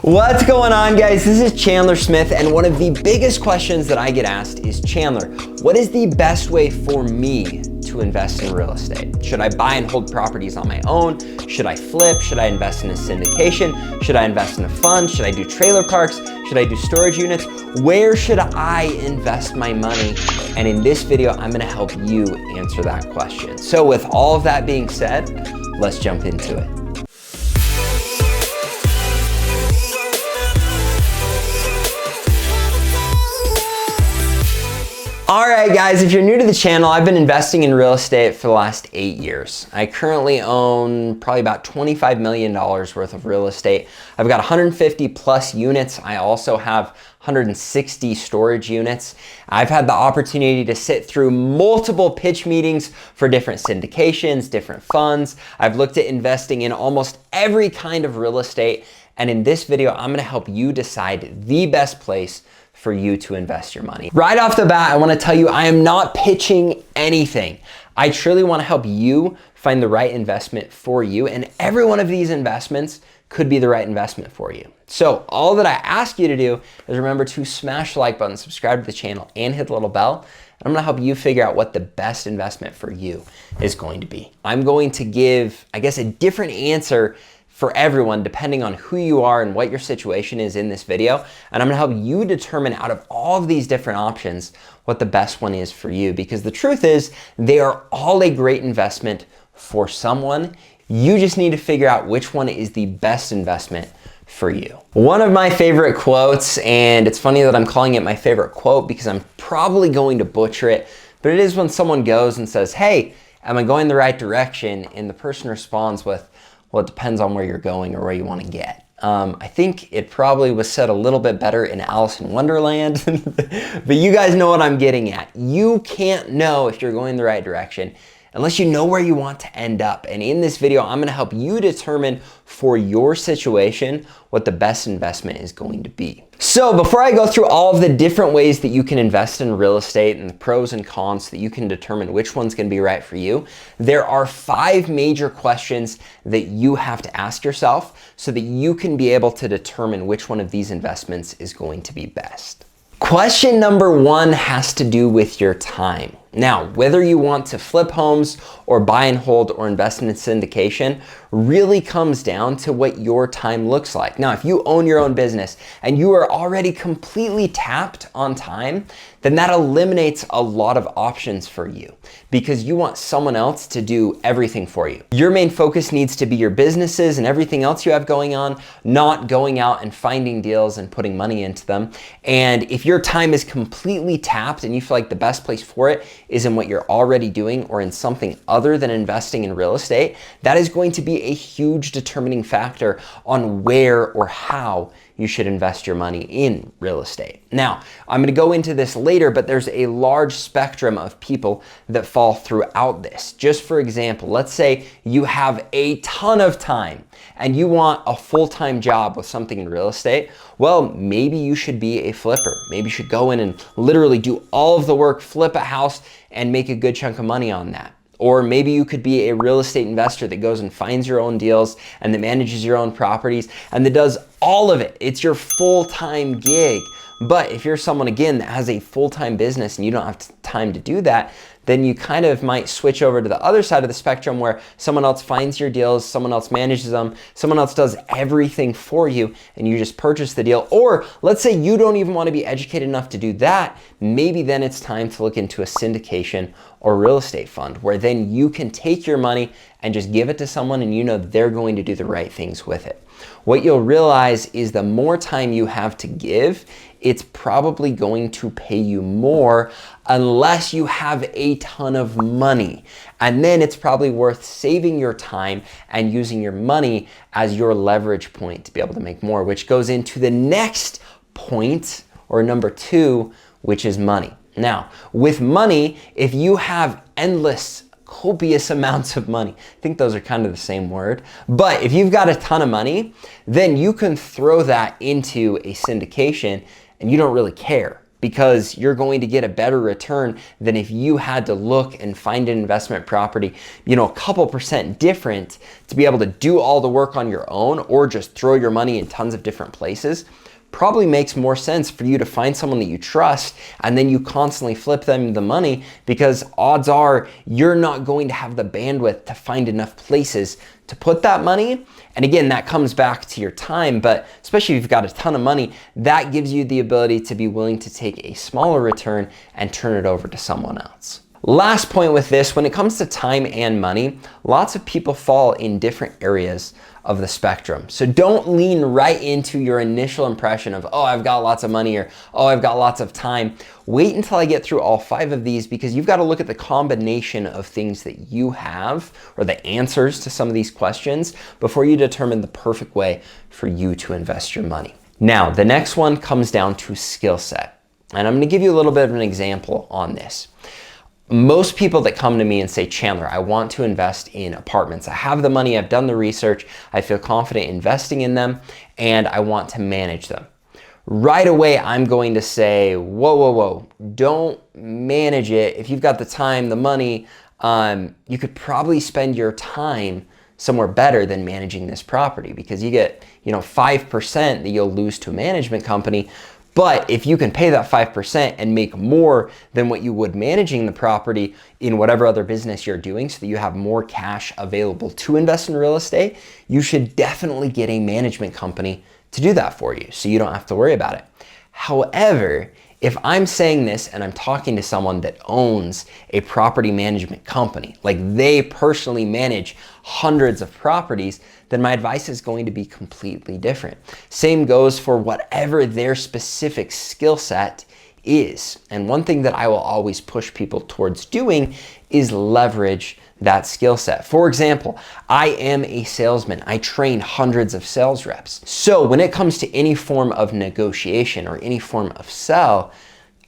What's going on, guys? This is Chandler Smith, and one of the biggest questions that I get asked is, Chandler, what is the best way for me to invest in real estate? Should I buy and hold properties on my own? Should I flip? Should I invest in a syndication? Should I invest in a fund? Should I do trailer parks? Should I do storage units? Where should I invest my money? And in this video, I'm gonna help you answer that question. So with all of that being said, let's jump into it. All right, guys, if you're new to the channel, I've been investing in real estate for the last 8 years. I currently own probably about $25 million worth of real estate. I've got 150 plus units. I also have 160 storage units. I've had the opportunity to sit through multiple pitch meetings for different syndications, different funds. I've looked at investing in almost every kind of real estate. And in this video, I'm gonna help you decide the best place for you to invest your money. Right off the bat, I wanna tell you, I am not pitching anything. I truly wanna help you find the right investment for you, and every one of these investments could be the right investment for you. So all that I ask you to do is remember to smash the like button, subscribe to the channel, and hit the little bell. I'm gonna help you figure out what the best investment for you is going to be. I'm going to give, I guess, a different answer for everyone, depending on who you are and what your situation is in this video. And I'm gonna help you determine out of all of these different options, what the best one is for you. Because the truth is, they are all a great investment for someone. You just need to figure out which one is the best investment for you. One of my favorite quotes, and it's funny that I'm calling it my favorite quote because I'm probably going to butcher it, but it is when someone goes and says, hey, am I going the right direction? And the person responds with, well, it depends on where you're going or where you want to get. I think it probably was said a little bit better in Alice in Wonderland, but you guys know what I'm getting at. You can't know if you're going the right direction unless you know where you want to end up. And in this video, I'm gonna help you determine for your situation what the best investment is going to be. So before I go through all of the different ways that you can invest in real estate and the pros and cons so that you can determine which one's gonna be right for you, there are 5 major questions that you have to ask yourself so that you can be able to determine which one of these investments is going to be best. Question number 1 has to do with your time. Now, whether you want to flip homes or buy and hold or invest in a syndication really comes down to what your time looks like. Now, if you own your own business and you are already completely tapped on time, then that eliminates a lot of options for you because you want someone else to do everything for you. Your main focus needs to be your businesses and everything else you have going on, not going out and finding deals and putting money into them. And if your time is completely tapped and you feel like the best place for it is in what you're already doing or in something other than investing in real estate, that is going to be a huge determining factor on where or how you should invest your money in real estate. Now, I'm gonna go into this later, but there's a large spectrum of people that fall throughout this. Just for example, let's say you have a ton of time and you want a full-time job with something in real estate. Well, maybe you should be a flipper. Maybe you should go in and literally do all of the work, flip a house, and make a good chunk of money on that. Or maybe you could be a real estate investor that goes and finds your own deals and that manages your own properties and that does all of it. It's your full-time gig. But if you're someone, again, that has a full-time business and you don't have time to do that, then you kind of might switch over to the other side of the spectrum where someone else finds your deals, someone else manages them, someone else does everything for you, and you just purchase the deal. Or let's say you don't even want to be educated enough to do that. Maybe then it's time to look into a syndication or real estate fund where then you can take your money and just give it to someone and you know they're going to do the right things with it. What you'll realize is the more time you have to give, it's probably going to pay you more unless you have a ton of money. And then it's probably worth saving your time and using your money as your leverage point to be able to make more, which goes into the next point, or number 2, which is money. Now, with money, if you have endless, copious amounts of money, I think those are kind of the same word, but if you've got a ton of money, then you can throw that into a syndication and you don't really care because you're going to get a better return than if you had to look and find an investment property, a couple percent different to be able to do all the work on your own or just throw your money in tons of different places. Probably makes more sense for you to find someone that you trust and then you constantly flip them the money, because odds are you're not going to have the bandwidth to find enough places to put that money. And again, that comes back to your time, but especially if you've got a ton of money, that gives you the ability to be willing to take a smaller return and turn it over to someone else. Last point with this, when it comes to time and money, lots of people fall in different areas of the spectrum. So don't lean right into your initial impression of, oh, I've got lots of money, or, oh, I've got lots of time. Wait until I get through all 5 of these, because you've got to look at the combination of things that you have, or the answers to some of these questions, before you determine the perfect way for you to invest your money. Now, the next one comes down to skill set. And I'm going to give you a little bit of an example on this. Most people that come to me and say, Chandler, I want to invest in apartments. I have the money, I've done the research, I feel confident investing in them, and I want to manage them. Right away, I'm going to say, whoa, don't manage it. If you've got the time, the money, you could probably spend your time somewhere better than managing this property, because you get 5% that you'll lose to a management company. But if you can pay that 5% and make more than what you would managing the property in whatever other business you're doing, so that you have more cash available to invest in real estate, you should definitely get a management company to do that for you, so you don't have to worry about it. However, if I'm saying this and I'm talking to someone that owns a property management company, like they personally manage hundreds of properties, then my advice is going to be completely different. Same goes for whatever their specific skill set is. And one thing that I will always push people towards doing is leverage that skill set. For example, I am a salesman. I train hundreds of sales reps. So when it comes to any form of negotiation or any form of sell,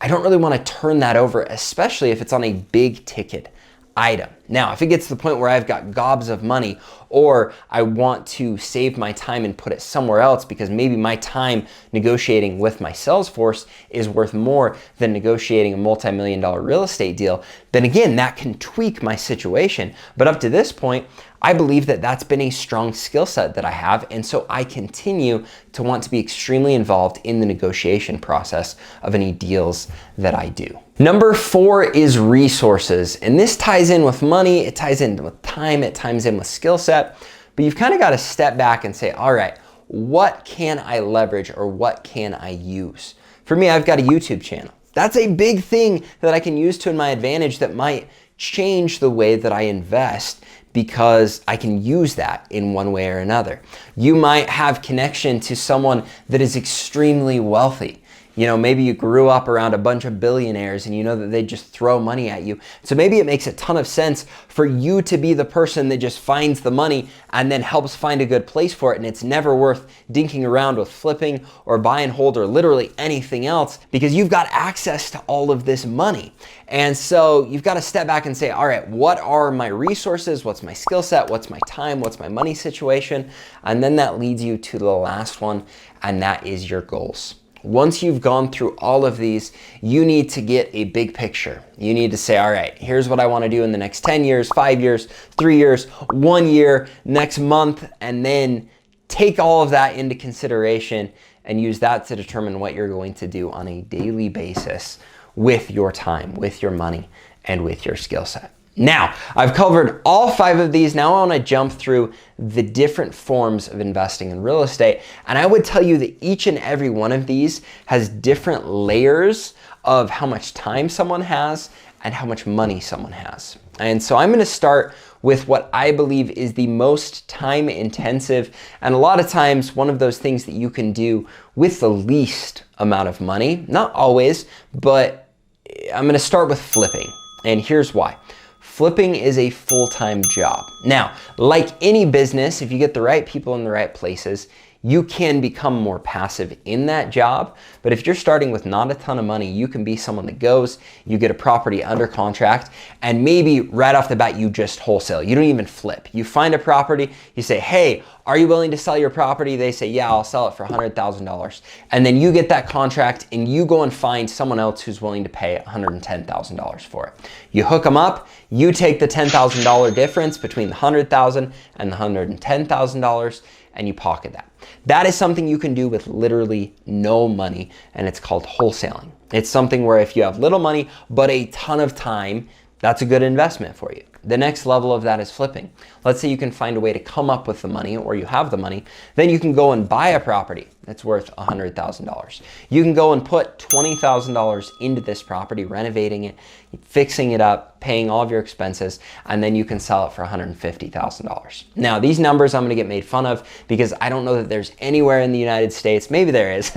I don't really want to turn that over, especially if it's on a big ticket item. Now, if it gets to the point where I've got gobs of money, or I want to save my time and put it somewhere else because maybe my time negotiating with my sales force is worth more than negotiating a multi-million-dollar real estate deal, then again, that can tweak my situation. But up to this point, I believe that that's been a strong skill set that I have, and so I continue to want to be extremely involved in the negotiation process of any deals that I do. Number 4 is resources, and this ties in with money, it ties in with time, it ties in with skill set, but you've kind of got to step back and say, all right, what can I leverage or what can I use? For me, I've got a YouTube channel. That's a big thing that I can use to my advantage that might change the way that I invest, because I can use that in one way or another. You might have connection to someone that is extremely wealthy. Maybe you grew up around a bunch of billionaires and you know that they just throw money at you. So maybe it makes a ton of sense for you to be the person that just finds the money and then helps find a good place for it. And it's never worth dinking around with flipping or buy and hold or literally anything else, because you've got access to all of this money. And so you've got to step back and say, all right, what are my resources? What's my skill set? What's my time? What's my money situation? And then that leads you to the last one, and that is your goals. Once you've gone through all of these, you need to get a big picture. You need to say, all right, here's what I want to do in the next 10 years, 5 years, 3 years, 1 year, next month, and then take all of that into consideration and use that to determine what you're going to do on a daily basis with your time, with your money, and with your skill set. Now, I've covered all 5 of these. Now I want to jump through the different forms of investing in real estate. And I would tell you that each and every one of these has different layers of how much time someone has and how much money someone has. And so I'm going to start with what I believe is the most time intensive, and a lot of times one of those things that you can do with the least amount of money. Not always, but I'm going to start with flipping. And here's why. Flipping is a full-time job. Now, like any business, if you get the right people in the right places, you can become more passive in that job. But if you're starting with not a ton of money, you can be someone that goes, you get a property under contract, and maybe right off the bat, you just wholesale. You don't even flip. You find a property, you say, hey, are you willing to sell your property? They say, yeah, I'll sell it for $100,000. And then you get that contract and you go and find someone else who's willing to pay $110,000 for it. You hook them up, you take the $10,000 difference between the $100,000 and the $110,000 and you pocket that. That is something you can do with literally no money, and it's called wholesaling. It's something where if you have little money but a ton of time, that's a good investment for you. The next level of that is flipping. Let's say you can find a way to come up with the money, or you have the money, then you can go and buy a property that's worth $100,000. You can go and put $20,000 into this property, renovating it, fixing it up, paying all of your expenses, and then you can sell it for $150,000. Now, these numbers I'm gonna get made fun of because I don't know that there's anywhere in the United States, maybe there is,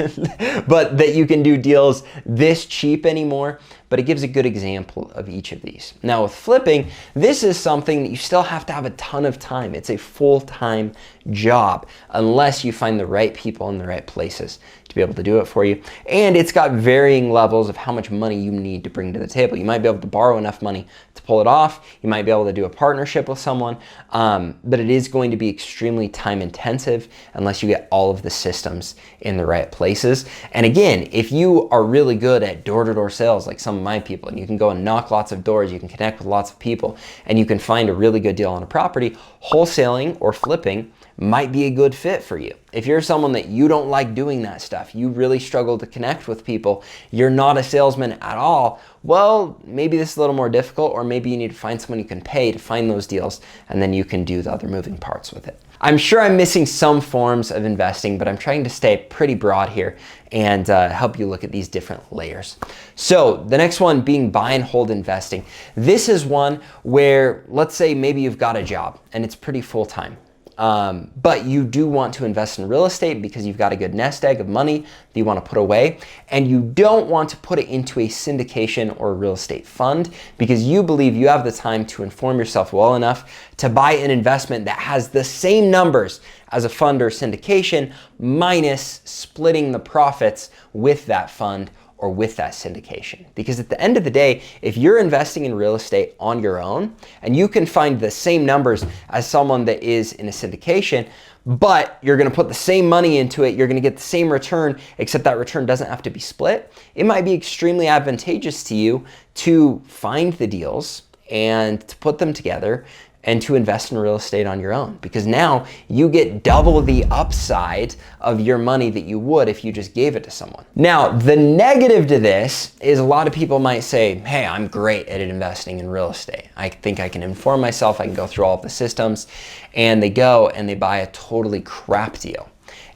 but that you can do deals this cheap anymore. But it gives a good example of each of these. Now with flipping, this is something that you still have to have a ton of time. It's a full-time job unless you find the right people in the right places to be able to do it for you. And it's got varying levels of how much money you need to bring to the table. You might be able to borrow enough money to pull it off. You might be able to do a partnership with someone, but it is going to be extremely time intensive unless you get all of the systems in the right places. And again, if you are really good at door-to-door sales, like some of my people, and you can go and knock lots of doors, you can connect with lots of people, and you can find a really good deal on a property, wholesaling or flipping might be a good fit for you. If you're someone that you don't like doing that stuff, you really struggle to connect with people, you're not a salesman at all, well, maybe this is a little more difficult, or maybe you need to find someone you can pay to find those deals, and then you can do the other moving parts with it. I'm sure I'm missing some forms of investing, but I'm trying to stay pretty broad here and help you look at these different layers. So the next one being buy and hold investing. This is one where, let's say maybe you've got a job and it's pretty full-time. But you do want to invest in real estate because you've got a good nest egg of money that you want to put away, and you don't want to put it into a syndication or a real estate fund because you believe you have the time to inform yourself well enough to buy an investment that has the same numbers as a fund or syndication minus splitting the profits with that fund or with that syndication. Because at the end of the day, if you're investing in real estate on your own and you can find the same numbers as someone that is in a syndication, but you're gonna put the same money into it, you're gonna get the same return, except that return doesn't have to be split, it might be extremely advantageous to you to find the deals and to put them together and to invest in real estate on your own, because now you get double the upside of your money that you would if you just gave it to someone. Now, the negative to this is a lot of people might say, hey, I'm great at investing in real estate. I think I can inform myself, I can go through all of the systems, and they go and they buy a totally crap deal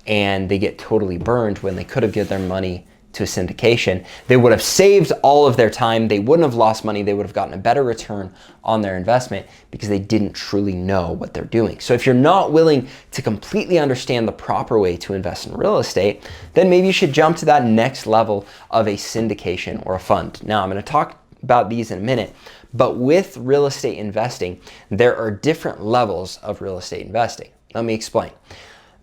and they get totally burned when they could have given their money to a syndication. They would have saved all of their time, they wouldn't have lost money, they would have gotten a better return on their investment because they didn't truly know what they're doing. So if you're not willing to completely understand the proper way to invest in real estate, then maybe you should jump to that next level of a syndication or a fund. Now I'm going to talk about these in a minute, but with real estate investing, there are different levels of real estate investing. Let me explain.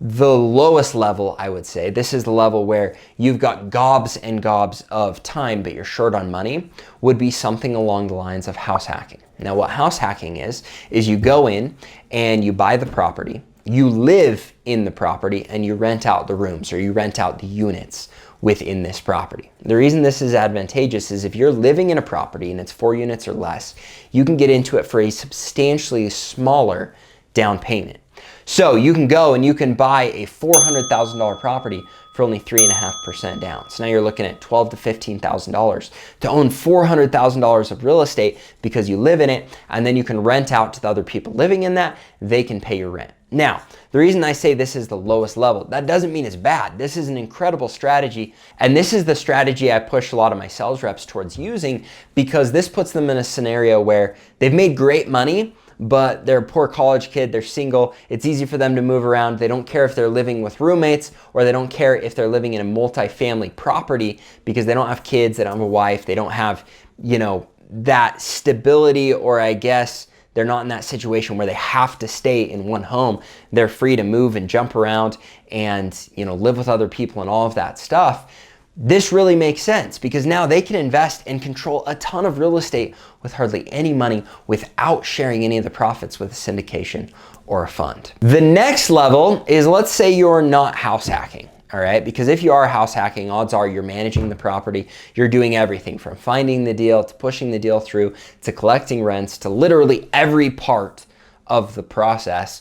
The lowest level, I would say, this is the level where you've got gobs and gobs of time, but you're short on money, would be something along the lines of house hacking. Now, what house hacking is you go in and you buy the property, you live in the property, and you rent out the rooms or you rent out the units within this property. The reason this is advantageous is if you're living in a property and it's 4 units or less, you can get into it for a substantially smaller down payment. So you can go and you can buy a $400,000 property for only 3.5% down. So now you're looking at $12,000 to $15,000 to own $400,000 of real estate because you live in it, and then you can rent out to the other people living in that. They can pay your rent. Now, the reason I say this is the lowest level, that doesn't mean it's bad. This is an incredible strategy, and this is the strategy I push a lot of my sales reps towards using because this puts them in a scenario where they've made great money, but they're a poor college kid, they're single, it's easy for them to move around, they don't care if they're living with roommates, or they don't care if they're living in a multi-family property because they don't have kids, they don't have a wife, they don't have, you know, that stability, or I guess They're not in that situation where they have to stay in one home. They're free to move and jump around and, you know, live with other people and all of that stuff. This really makes sense because now they can invest and control a ton of real estate with hardly any money without sharing any of the profits with a syndication or a fund. The next level is, let's say you're not house hacking. All right, because if you are house hacking, odds are you're managing the property. You're doing everything from finding the deal to pushing the deal through to collecting rents to literally every part of the process.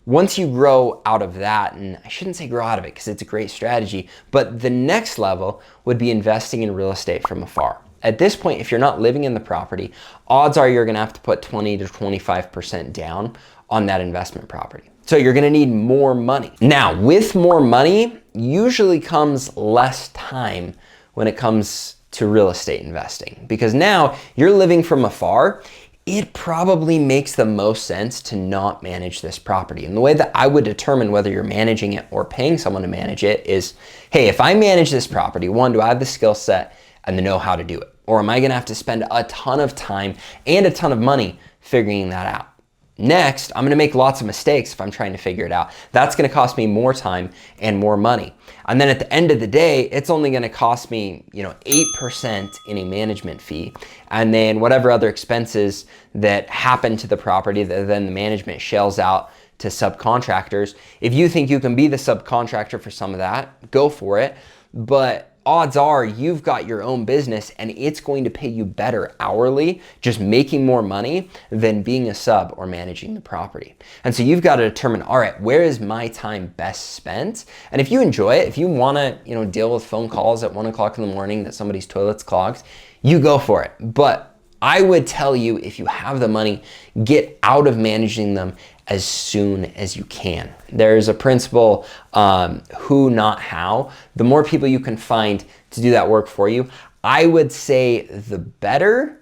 Once you grow out of that, and I shouldn't say grow out of it because it's a great strategy, but the next level would be investing in real estate from afar. At this point, if you're not living in the property, odds are you're gonna have to put 20 to 25% down on that investment property. So you're gonna need more money. Now, with more money, usually comes less time when it comes to real estate investing, because now you're living from afar. It probably makes the most sense to not manage this property. And the way that I would determine whether you're managing it or paying someone to manage it is, hey, if I manage this property, one, do I have the skill set and the know-how to do it? Or am I gonna have to spend a ton of time and a ton of money figuring that out? Next, I'm gonna make lots of mistakes if I'm trying to figure it out. That's gonna cost me more time and more money. And then at the end of the day, it's only gonna cost me, 8% in a management fee. And then whatever other expenses that happen to the property that then the management shells out to subcontractors. If you think you can be the subcontractor for some of that, go for it. But odds are you've got your own business and it's going to pay you better hourly, just making more money than being a sub or managing the property. And so you've got to determine, all right, where is my time best spent? And if you enjoy it, if you want to, deal with phone calls at 1 o'clock in the morning that somebody's toilet's clogged, you go for it. But I would tell you, if you have the money, get out of managing them as soon as you can. There's a principle, who, not how. The more people you can find to do that work for you, I would say the better.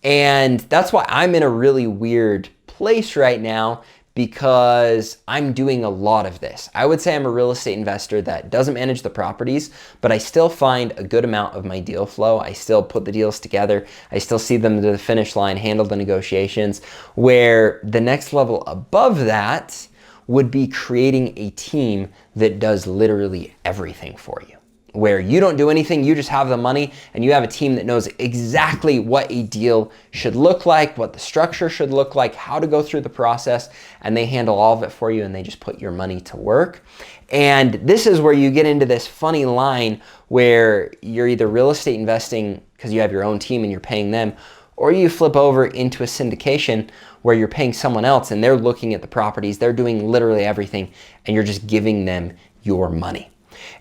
And that's why I'm in a really weird place right now, because I'm doing a lot of this. I would say I'm a real estate investor that doesn't manage the properties, but I still find a good amount of my deal flow. I still put the deals together. I still see them to the finish line, handle the negotiations, where the next level above that would be creating a team that does literally everything for you, where you don't do anything, you just have the money and you have a team that knows exactly what a deal should look like, what the structure should look like, how to go through the process, and they handle all of it for you and they just put your money to work. And this is where you get into this funny line where you're either real estate investing because you have your own team and you're paying them, or you flip over into a syndication where you're paying someone else and they're looking at the properties, they're doing literally everything, and you're just giving them your money.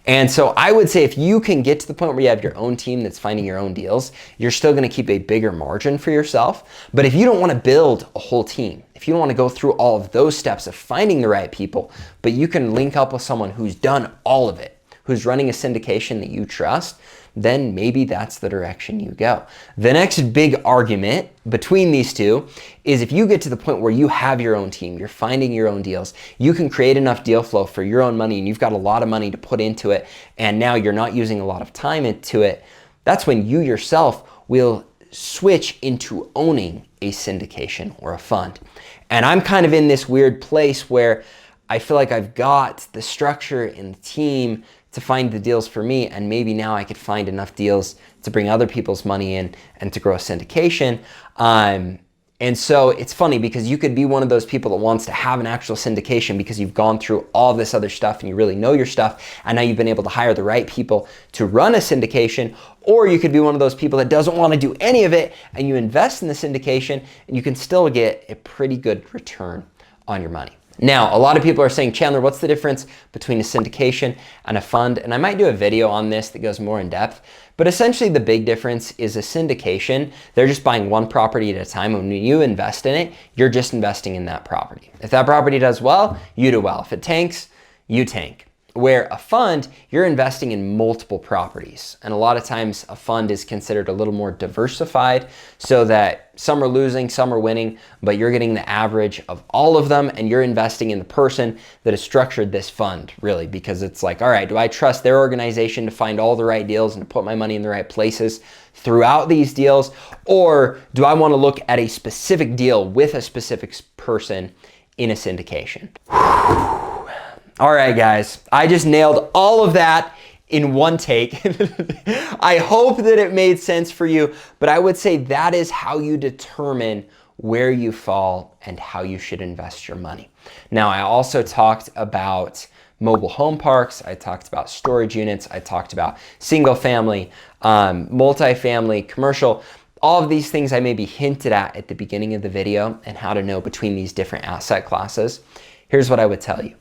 And so I would say if you can get to the point where you have your own team that's finding your own deals, you're still gonna keep a bigger margin for yourself. But if you don't wanna build a whole team, if you don't wanna go through all of those steps of finding the right people, but you can link up with someone who's done all of it, who's running a syndication that you trust, then maybe that's the direction you go. The next big argument between these two is if you get to the point where you have your own team, you're finding your own deals, you can create enough deal flow for your own money and you've got a lot of money to put into it, and now you're not using a lot of time into it, that's when you yourself will switch into owning a syndication or a fund. And I'm kind of in this weird place where I feel like I've got the structure and the team to find the deals for me, and maybe now I could find enough deals to bring other people's money in and to grow a syndication. And so it's funny because you could be one of those people that wants to have an actual syndication because you've gone through all this other stuff and you really know your stuff, and now you've been able to hire the right people to run a syndication. Or you could be one of those people that doesn't want to do any of it and you invest in the syndication and you can still get a pretty good return on your money. Now, a lot of people are saying, Chandler, what's the difference between a syndication and a fund? And I might do a video on this that goes more in depth, but essentially the big difference is a syndication, they're just buying one property at a time. When you invest in it, you're just investing in that property. If that property does well, you do well. If it tanks, you tank. Where a fund, you're investing in multiple properties. And a lot of times a fund is considered a little more diversified so that some are losing, some are winning, but you're getting the average of all of them and you're investing in the person that has structured this fund, really, because it's like, all right, do I trust their organization to find all the right deals and to put my money in the right places throughout these deals? Or do I want to look at a specific deal with a specific person in a syndication? All right, guys, I just nailed all of that in one take. I hope that it made sense for you, but I would say that is how you determine where you fall and how you should invest your money. Now, I also talked about mobile home parks. I talked about storage units. I talked about single family, multifamily, commercial. All of these things I maybe hinted at the beginning of the video and how to know between these different asset classes. Here's what I would tell you.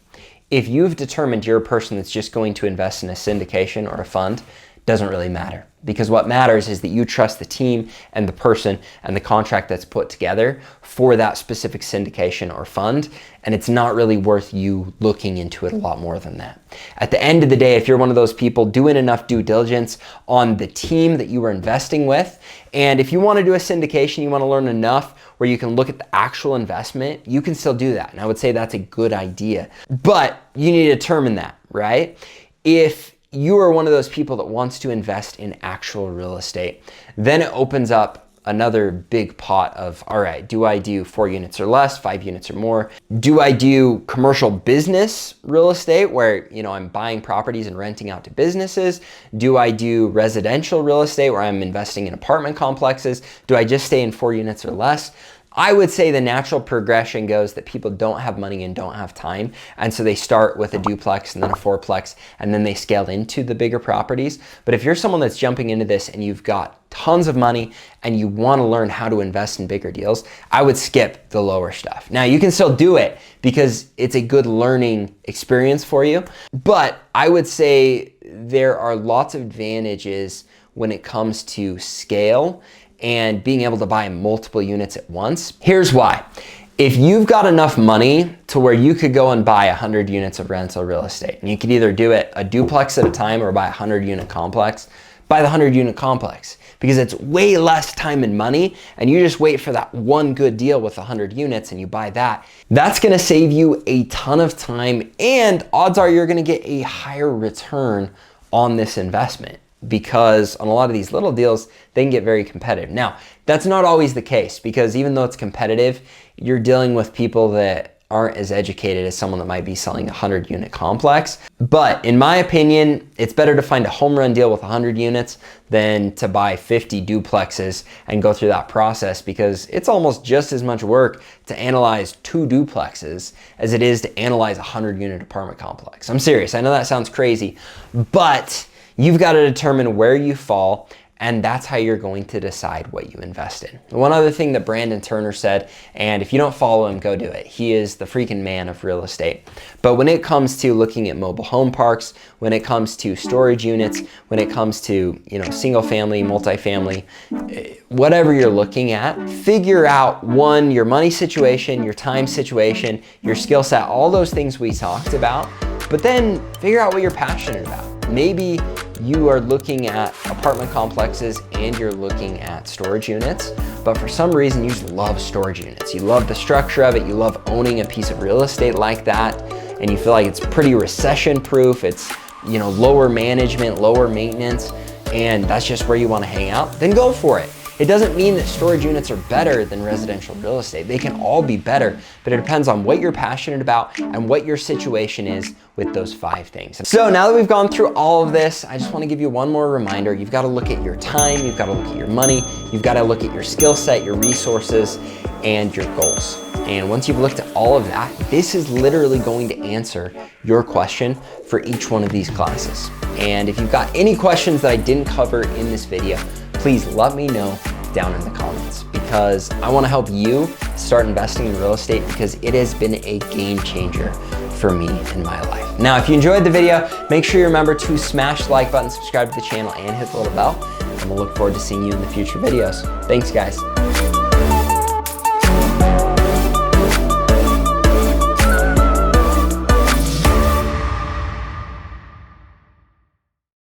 If you've determined you're a person that's just going to invest in a syndication or a fund, doesn't really matter. Because what matters is that you trust the team and the person and the contract that's put together for that specific syndication or fund. And it's not really worth you looking into it a lot more than that. At the end of the day, if you're one of those people doing enough due diligence on the team that you are investing with, and if you want to do a syndication, you want to learn enough where you can look at the actual investment, you can still do that. And I would say that's a good idea. But you need to determine that, right? If you are one of those people that wants to invest in actual real estate, then it opens up another big pot of, all right, do I do 4 units or less, 5 units or more? Do I do commercial business real estate where, I'm buying properties and renting out to businesses? Do I do residential real estate where I'm investing in apartment complexes? Do I just stay in 4 units or less? I would say the natural progression goes that people don't have money and don't have time. And so they start with a duplex and then a fourplex, and then they scale into the bigger properties. But if you're someone that's jumping into this and you've got tons of money and you want to learn how to invest in bigger deals, I would skip the lower stuff. Now, you can still do it because it's a good learning experience for you. But I would say there are lots of advantages when it comes to scale and being able to buy multiple units at once. Here's why. If you've got enough money to where you could go and buy 100 units of rental real estate, and you could either do it a duplex at a time or buy a 100-unit complex, buy the 100-unit complex because it's way less time and money, and you just wait for that one good deal with 100 units and you buy that. That's gonna save you a ton of time, and odds are you're gonna get a higher return on this investment, because on a lot of these little deals, they can get very competitive. Now, that's not always the case, because even though it's competitive, you're dealing with people that aren't as educated as someone that might be selling a 100-unit complex. But in my opinion, it's better to find a home run deal with 100 units than to buy 50 duplexes and go through that process, because it's almost just as much work to analyze 2 duplexes as it is to analyze a 100-unit apartment complex. I'm serious, I know that sounds crazy, but you've got to determine where you fall, and that's how you're going to decide what you invest in. One other thing that Brandon Turner said, and if you don't follow him, go do it. He is the freaking man of real estate. But when it comes to looking at mobile home parks, when it comes to storage units, when it comes to, single family, multifamily, whatever you're looking at, figure out, one, your money situation, your time situation, your skill set, all those things we talked about, but then figure out what you're passionate about. Maybe you are looking at apartment complexes and you're looking at storage units, but for some reason you just love storage units. You love the structure of it, you love owning a piece of real estate like that, and you feel like it's pretty recession proof, it's lower management, lower maintenance, and that's just where you want to hang out, then go for it. It doesn't mean that storage units are better than residential real estate. They can all be better, but it depends on what you're passionate about and what your situation is with those 5 things. So now that we've gone through all of this, I just want to give you one more reminder. You've got to look at your time, you've got to look at your money, you've got to look at your skill set, your resources, and your goals. And once you've looked at all of that, this is literally going to answer your question for each one of these classes. And if you've got any questions that I didn't cover in this video, please let me know down in the comments, because I want to help you start investing in real estate, because it has been a game changer for me in my life. Now, if you enjoyed the video, make sure you remember to smash the like button, subscribe to the channel, and hit the little bell. And we'll look forward to seeing you in the future videos. Thanks, guys.